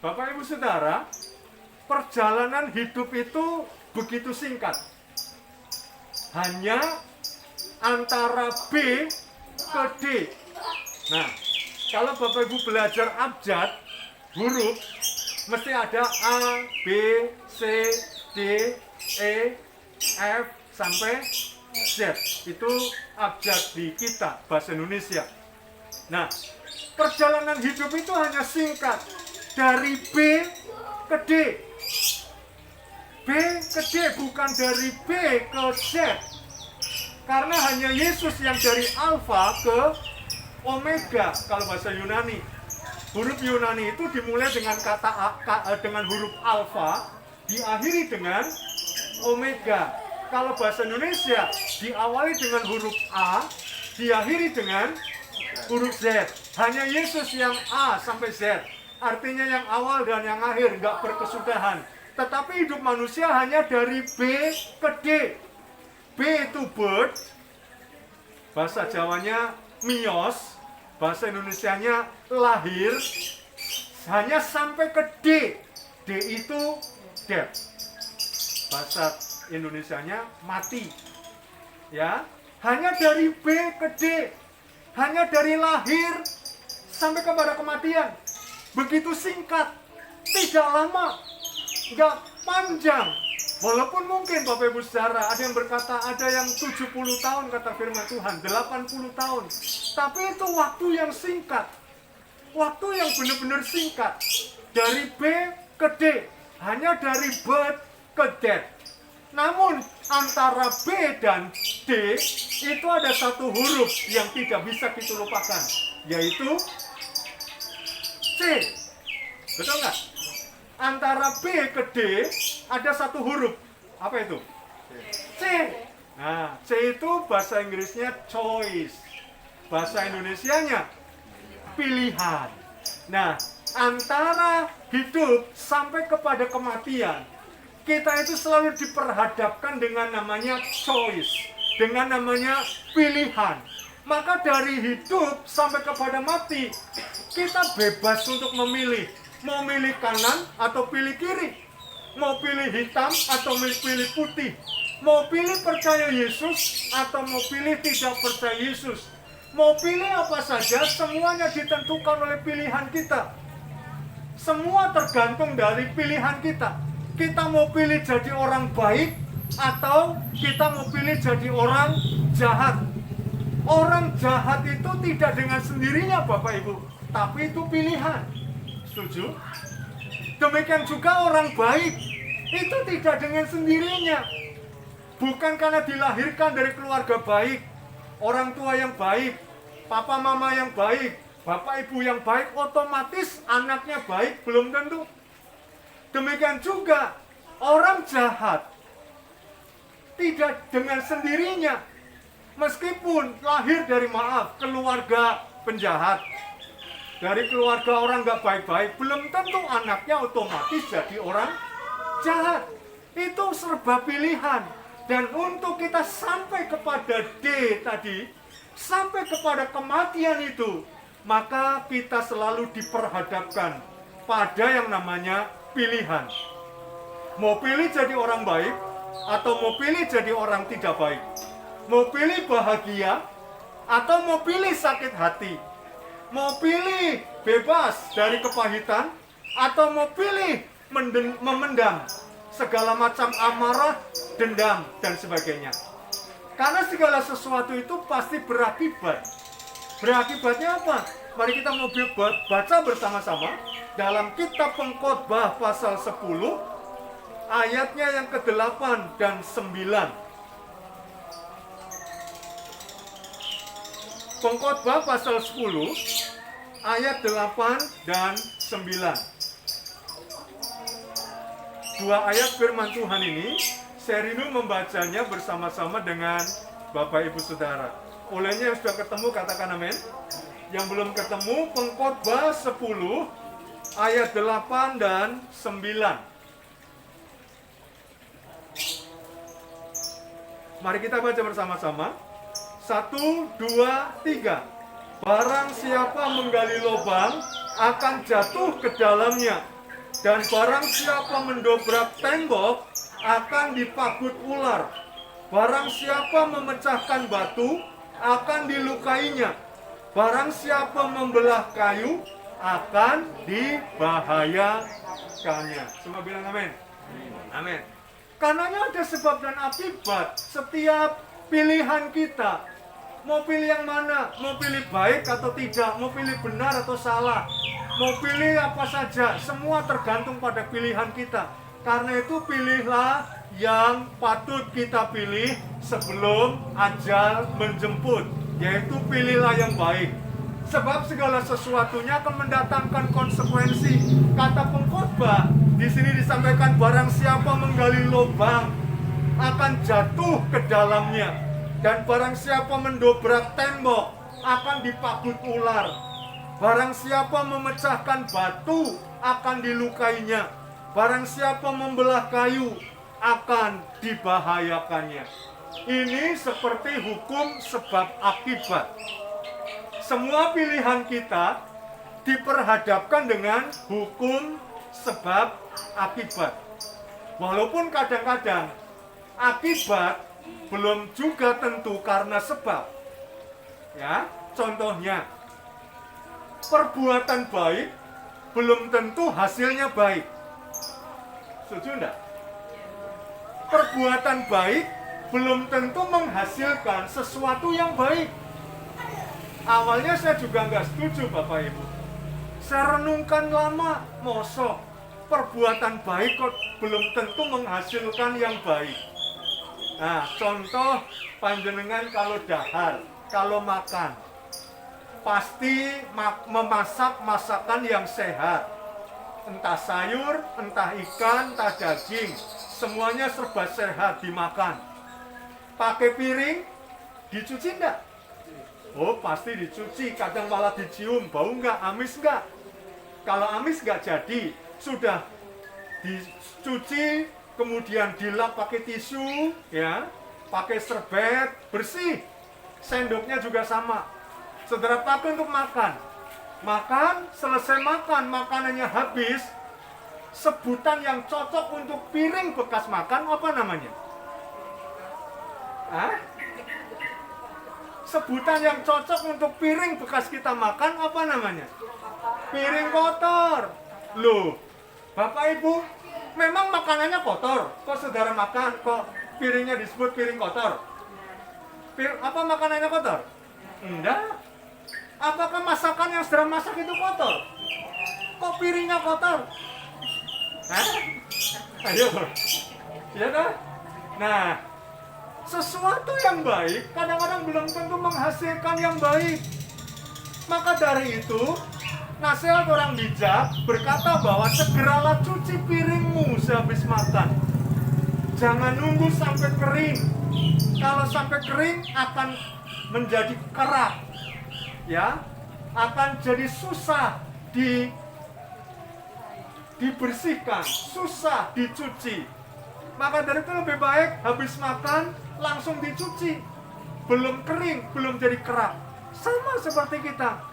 Bapak Ibu Saudara, perjalanan hidup itu begitu singkat. Hanya antara B ke D. Nah, kalau Bapak Ibu belajar abjad, huruf, mesti ada A, B, C, D, E, F, sampai Z. Itu abjad di kita, bahasa Indonesia. Nah, perjalanan hidup itu hanya singkat. Dari B ke D. B ke D, bukan dari B ke Z. Karena hanya Yesus yang dari Alfa ke Omega, kalau bahasa Yunani. Huruf Yunani itu dimulai dengan kata dengan huruf Alfa, diakhiri dengan Omega. Kalau bahasa Indonesia diawali dengan huruf A, diakhiri dengan huruf Z. Hanya Yesus yang A sampai Z. Artinya yang awal dan yang akhir, nggak berkesudahan. Tetapi hidup manusia hanya dari B ke D. B itu birth, bahasa Jawanya mios, bahasa Indonesianya lahir, hanya sampai ke D. D itu death, bahasa Indonesianya mati. Ya, hanya dari B ke D, hanya dari lahir sampai kepada kematian. Begitu singkat, tidak lama, nggak panjang. Walaupun mungkin Bapak Ibu Saudara, ada yang berkata ada yang 70 tahun kata firman Tuhan, 80 tahun. Tapi itu waktu yang singkat. Waktu yang benar-benar singkat. Dari B ke D, hanya dari birth ke death. Namun antara B dan D itu ada satu huruf yang tidak bisa kita lupakan, yaitu C. Betul nggak? Antara B ke D ada satu huruf. Apa itu? C. Nah, C itu bahasa Inggrisnya choice. Bahasa Indonesianya pilihan. Nah, antara hidup sampai kepada kematian, kita itu selalu diperhadapkan dengan namanya choice, dengan namanya pilihan. Maka dari hidup sampai kepada mati, kita bebas untuk memilih. Mau pilih kanan atau pilih kiri, mau pilih hitam atau pilih putih, mau pilih percaya Yesus atau mau pilih tidak percaya Yesus, mau pilih apa saja, semuanya ditentukan oleh pilihan kita. Semua tergantung dari pilihan kita. Kita mau pilih jadi orang baik atau kita mau pilih jadi orang jahat. Orang jahat itu tidak dengan sendirinya Bapak Ibu, tapi itu pilihan. Setuju? Demikian juga orang baik itu tidak dengan sendirinya. Bukan karena dilahirkan dari keluarga baik, orang tua yang baik, papa mama yang baik, bapak ibu yang baik, otomatis anaknya baik, belum tentu. Demikian juga orang jahat tidak dengan sendirinya. Meskipun lahir dari keluarga penjahat, dari keluarga orang nggak baik-baik, belum tentu anaknya otomatis jadi orang jahat. Itu serba pilihan. Dan untuk kita sampai kepada D tadi, sampai kepada kematian itu, maka kita selalu diperhadapkan pada yang namanya pilihan. Mau pilih jadi orang baik, atau mau pilih jadi orang tidak baik. Mau pilih bahagia, atau mau pilih sakit hati. Mau pilih bebas dari kepahitan, atau mau pilih memendam segala macam amarah, dendam, dan sebagainya. Karena segala sesuatu itu pasti berakibat. Berakibatnya apa? Mari kita mau baca bersama-sama dalam kitab Pengkhotbah pasal 10, ayatnya yang ke-8 dan 9. Pengkhotbah pasal 10 ayat 8 dan 9. Dua ayat firman Tuhan ini saya rindu membacanya bersama-sama dengan Bapak Ibu Saudara. Olehnya yang sudah ketemu katakan amin. Yang belum ketemu, Pengkhotbah 10 ayat 8 dan 9. Mari kita baca bersama-sama. 1, 2, 3. Barang siapa menggali lubang akan jatuh ke dalamnya, Dan barang siapa mendobrak tembok akan dipagut ular. Barang siapa memecahkan batu akan dilukainya. Barang siapa membelah kayu akan dibahayakannya. Semua bilang amin. Amin. Karenanya ada sebab dan akibat setiap pilihan kita. Mau pilih yang mana? Mau pilih baik atau tidak? Mau pilih benar atau salah? Mau pilih apa saja? Semua tergantung pada pilihan kita. Karena itu pilihlah yang patut kita pilih sebelum ajal menjemput. Yaitu pilihlah yang baik. Sebab segala sesuatunya akan mendatangkan konsekuensi. Kata pengkhotbah di sini disampaikan, barang siapa menggali lubang akan jatuh ke dalamnya. Dan barang siapa mendobrak tembok akan dipagut ular. Barang siapa memecahkan batu akan dilukainya. Barang siapa membelah kayu akan dibahayakannya. Ini seperti hukum sebab akibat. Semua pilihan kita diperhadapkan dengan hukum sebab akibat. Walaupun kadang-kadang akibat belum juga tentu karena sebab. Ya, contohnya perbuatan baik belum tentu hasilnya baik. Setuju enggak? Perbuatan baik belum tentu menghasilkan sesuatu yang baik. Awalnya saya juga nggak setuju Bapak Ibu. Saya renungkan lama, mosok perbuatan baik kok belum tentu menghasilkan yang baik. Nah, contoh panjenengan kalau dahar, kalau makan, pasti memasak masakan yang sehat. Entah sayur, entah ikan, entah daging, semuanya serba sehat dimakan. Pakai piring, dicuci enggak? Oh, pasti dicuci, kadang malah dicium, bau enggak, amis enggak? Kalau amis enggak jadi, sudah dicuci, kemudian dilap pakai tisu, ya, pakai serbet, bersih. Sendoknya juga sama. Saudara pakai untuk makan. Makan, selesai makan, makanannya habis. Sebutan yang cocok untuk piring bekas makan apa namanya? Hah? Sebutan yang cocok untuk piring bekas kita makan apa namanya? Piring kotor. Loh, Bapak Ibu, memang makanannya kotor. Kok saudara makan, kok piringnya disebut piring kotor? Apa makanannya kotor? Enggak. Apakah masakan yang saudara masak itu kotor? Kok piringnya kotor? Hah? Ayo. Ya kan? Nah, sesuatu yang baik kadang-kadang belum tentu menghasilkan yang baik. Maka dari itu, nasihat orang bijak berkata bahwa segeralah cuci piringmu sehabis makan. Jangan nunggu sampai kering. Kalau sampai kering akan menjadi kerak. Ya, akan jadi susah dibersihkan, susah dicuci. Maka dari itu lebih baik habis makan langsung dicuci. Belum kering, belum jadi kerak. Sama seperti kita.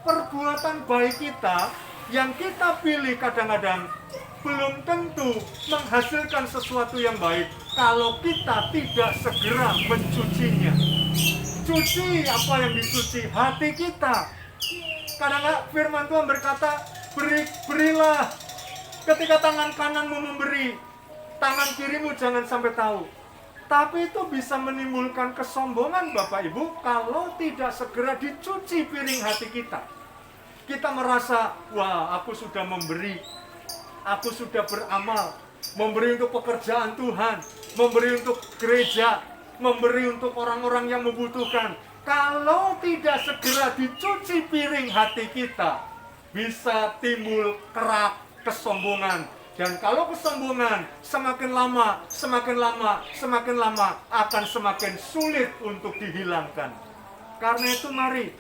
Perbuatan baik kita yang kita pilih kadang-kadang belum tentu menghasilkan sesuatu yang baik kalau kita tidak segera mencucinya. Cuci apa yang dicuci? Hati kita. Kadang-kadang firman Tuhan berkata, berilah ketika tangan kananmu memberi, tangan kirimu jangan sampai tahu. Tapi itu bisa menimbulkan kesombongan Bapak Ibu kalau tidak segera dicuci piring hati kita. Kita merasa, wah aku sudah memberi, aku sudah beramal, memberi untuk pekerjaan Tuhan, memberi untuk gereja, memberi untuk orang-orang yang membutuhkan. Kalau tidak segera dicuci piring hati kita, bisa timbul kerak, kesombongan. Dan kalau kesombongan semakin lama akan semakin sulit untuk dihilangkan. Karena itu mari,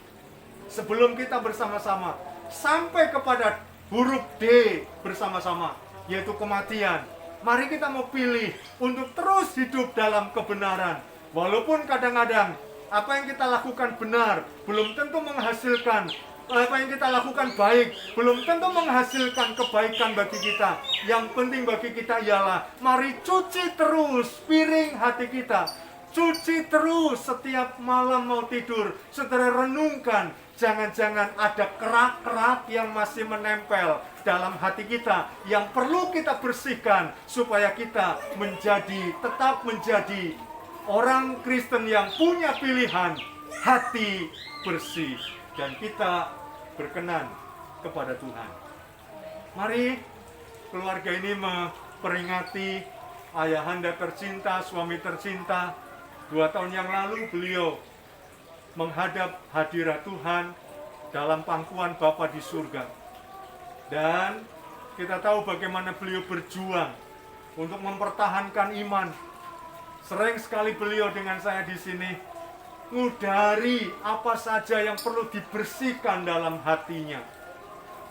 sebelum kita bersama-sama sampai kepada huruf D bersama-sama, yaitu kematian, mari kita mau pilih untuk terus hidup dalam kebenaran. Walaupun kadang-kadang apa yang kita lakukan benar belum tentu menghasilkan apa yang kita lakukan baik, belum tentu menghasilkan kebaikan bagi kita. Yang penting bagi kita ialah mari cuci terus piring hati kita. Cuci terus setiap malam mau tidur. Saudara renungkan, jangan-jangan ada kerak-kerak yang masih menempel dalam hati kita yang perlu kita bersihkan supaya kita tetap menjadi orang Kristen yang punya pilihan hati bersih dan kita berkenan kepada Tuhan. Mari keluarga ini memperingati ayahanda tercinta, suami tercinta. 2 tahun yang lalu beliau menghadap hadirat Tuhan dalam pangkuan Bapa di surga. Dan kita tahu bagaimana beliau berjuang untuk mempertahankan iman. Sering sekali beliau dengan saya di sini ngudari apa saja yang perlu dibersihkan dalam hatinya.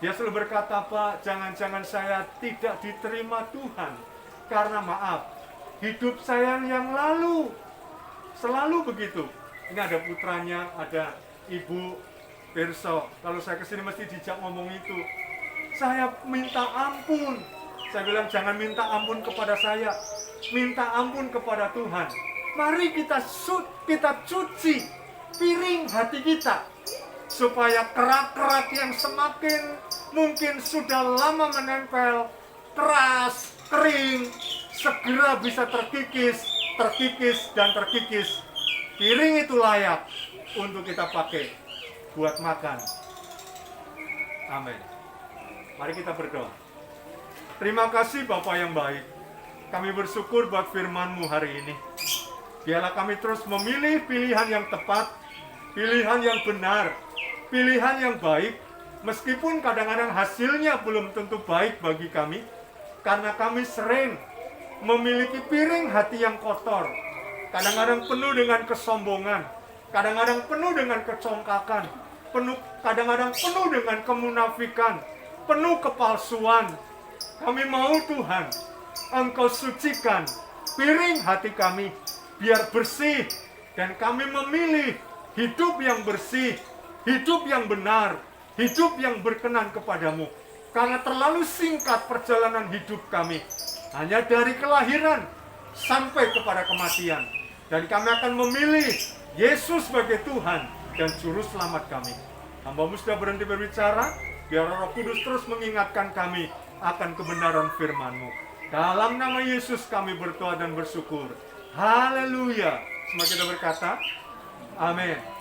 Dia selalu berkata, Pak, jangan-jangan saya tidak diterima Tuhan karena maaf, hidup saya yang lalu selalu begitu. Ini ada putranya, ada Ibu Perso. Kalau saya kesini mesti dijak ngomong itu. Saya minta ampun. Saya bilang jangan minta ampun kepada saya, minta ampun kepada Tuhan. Mari kita cuci piring hati kita supaya kerak-kerak yang semakin mungkin sudah lama menempel, keras, kering, segera bisa terkikis. Piring itu layak untuk kita pakai buat makan. Amin. Mari kita berdoa. Terima kasih Bapa yang baik. Kami bersyukur buat firman-Mu hari ini. Biarlah kami terus memilih pilihan yang tepat, pilihan yang benar, pilihan yang baik, meskipun kadang-kadang hasilnya belum tentu baik bagi kami, karena kami sering memiliki piring hati yang kotor, kadang-kadang penuh dengan kesombongan, kadang-kadang penuh dengan kecongkakan, kadang-kadang penuh dengan kemunafikan, penuh kepalsuan. Kami mau Tuhan, Engkau sucikan piring hati kami, biar bersih, dan kami memilih hidup yang bersih, hidup yang benar, hidup yang berkenan kepadamu. Karena terlalu singkat perjalanan hidup kami, hanya dari kelahiran sampai kepada kematian. Dan kami akan memilih Yesus sebagai Tuhan dan Juru Selamat kami. Hamba-Mu sudah berhenti berbicara, biar Roh Kudus terus mengingatkan kami akan kebenaran firman-Mu. Dalam nama Yesus kami berdoa dan bersyukur. Haleluya. Semua kita berkata, amin.